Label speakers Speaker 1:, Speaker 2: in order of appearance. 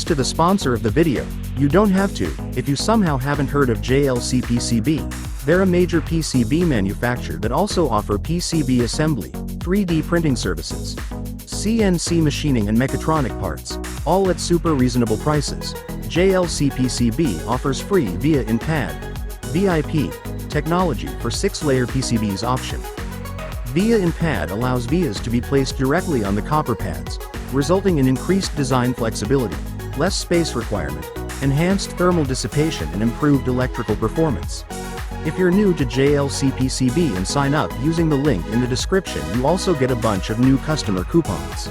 Speaker 1: to the sponsor of the video. You don't have to, if you somehow haven't heard of JLC PCB. They're a major PCB manufacturer that also offer PCB assembly, 3D printing services, CNC machining and mechatronic parts, all at super reasonable prices. JLC PCB offers free VIA in pad, VIP, technology for 6-layer PCBs option. VIA in pad allows vias to be placed directly on the copper pads, resulting in increased design flexibility, less space requirement, enhanced thermal dissipation and improved electrical performance. If you're new to JLC PCB and sign up using the link in the description, you also get a bunch of new customer coupons.